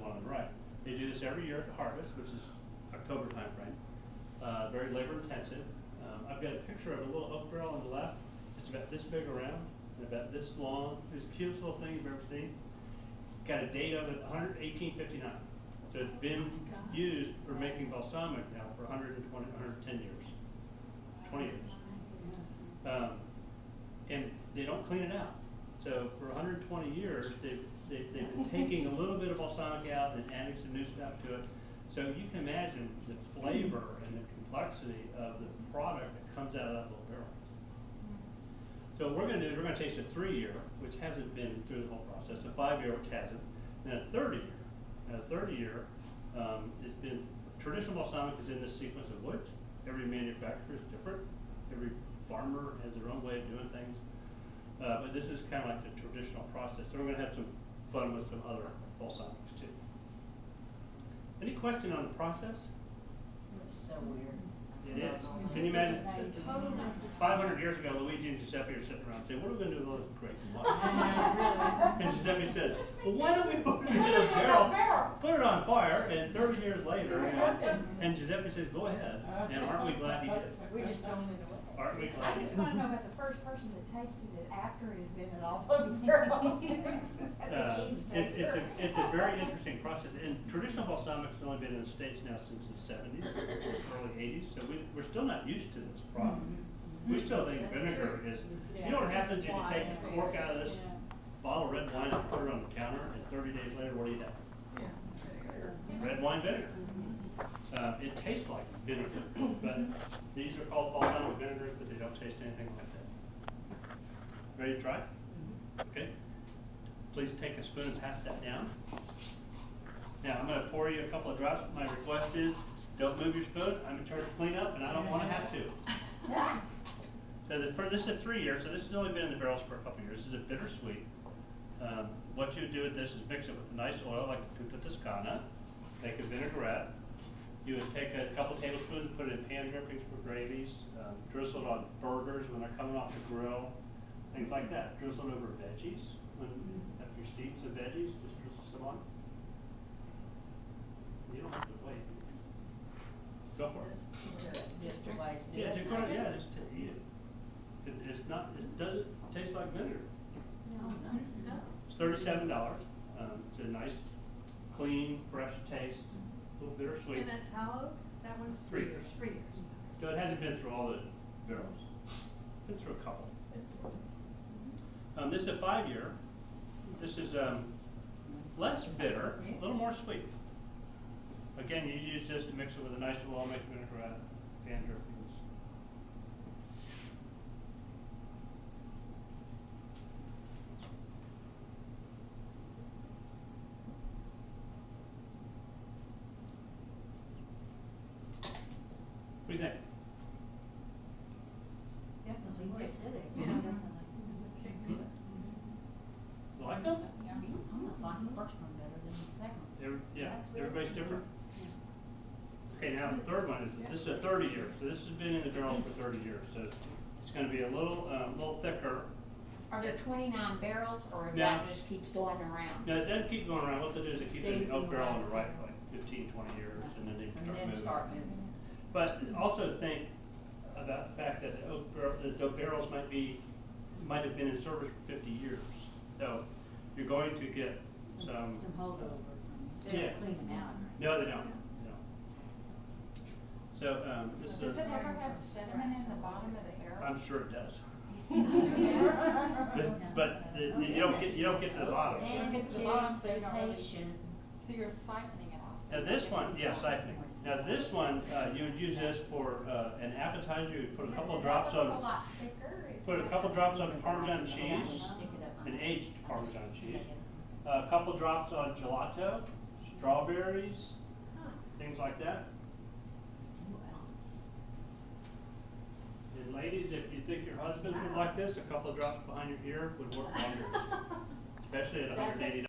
one on the right. They do this every year at the harvest, which is October timeframe. Very labor intensive. I've got a picture of a little oak barrel on the left. It's about this big around and about this long. It's the cutest little thing you've ever seen. Got a date of it, 1859. So it's been used for making balsamic now for 120, 110 years, 20 years. And they don't clean it out. So for 120 years, they've been taking a little bit of balsamic out and adding some new stuff to it. So you can imagine the flavor and the complexity of the product that comes out of that little barrel. So what we're going to do is we're going to taste a 3-year, which hasn't been through the whole process, a 5-year, which hasn't, and a 30-year. Now, a 30-year, it's been, traditional balsamic is in this sequence of woods. Every manufacturer is different. Every farmer has their own way of doing things. But this is kind of like the traditional process. So we're going to have some fun with some other balsamics too. Any question on the process? It's so weird. It is. Can you imagine? 500 years ago, Luigi and Giuseppe are sitting around saying, "What are we going to do with all this great wine?" And Giuseppe says, "Well, why don't we put it in a barrel, put it on fire, and 30 years later," and Giuseppe says, "Go ahead." And aren't we glad he did? We just don't need to. Aren't we glad I he just did? want to know about the first person that tasted it after it had been in all those barrels. It's a very interesting process. And traditional balsamic has only been in the States now since the 70s, early 80s. So we're still not used to this product. We still think vinegar is. You know what happens if you take the cork out of this bottle of red wine and put it on the counter, and 30 days later, what do you have? Red wine vinegar. It tastes like vinegar, but these are called balsamic vinegars, but they don't taste anything like that. Ready to try? Okay. Please take a spoon and pass that down. Now I'm going to pour you a couple of drops. My request is don't move your spoon. I'm in charge of cleanup, and I don't want to have to. So this is a 3-year, so this has only been in the barrels for a couple of years. This is a bittersweet. What you would do with this is mix it with a nice oil, like a Tufa Toscana, make a vinaigrette. You would take a couple tablespoons, put it in pan drippings for gravies, drizzle it on burgers when they're coming off the grill, things like that. Drizzle it over veggies. After you steam some veggies, just drizzle some on. You don't have to wait. Go for it. Just a way to do Yeah, it. just to eat it. It's not. It doesn't taste like vinegar. No. It's $37. It's a nice, clean, fresh taste. A little bittersweet. And that's how old? That one's 3 years. 3 years. So it hasn't been through all the barrels. Been through a couple. This is a 5-year. This is less bitter, a little more sweet. Again, you use this to mix it with a nice oil, make vinaigrette, pan drippings. What do you think? Definitely more acidic. Mhm. There's a kick to it. You like them? Almost like the first one better than the second. Everybody's different. Okay, now the third one is, this is a 30-year. So this has been in the barrels for 30 years. So it's going to be a little thicker. Are there 29 barrels, or No. that just keeps going around? No, it doesn't keep going around. What they do is they keep it in Stays the oak in the barrel on last the right one. for like 15, 20 years, and then they And start then moving. start moving. But also think about the fact that the barrels might have been in service for 50 years. So you're going to get some holdover. They don't clean them out. No, they don't. No. So this Does is. it ever have sediment in the bottom of the barrel? I'm sure it does. But you don't get to the bottom. So. And get to the bottom, so you don't really- Anticipation. So you're siphoning it off. Now this one, yeah, siphoning. Now this one, you would use this for an appetizer. You would put a couple of drops That looks on. a lot thicker. Put a couple drops on Parmesan cheese, Stick it up. an aged Parmesan cheese. A couple drops on gelato, strawberries, things like that. And ladies, if you think your husbands would like this, a couple of drops behind your ear would work wonders, especially at $180.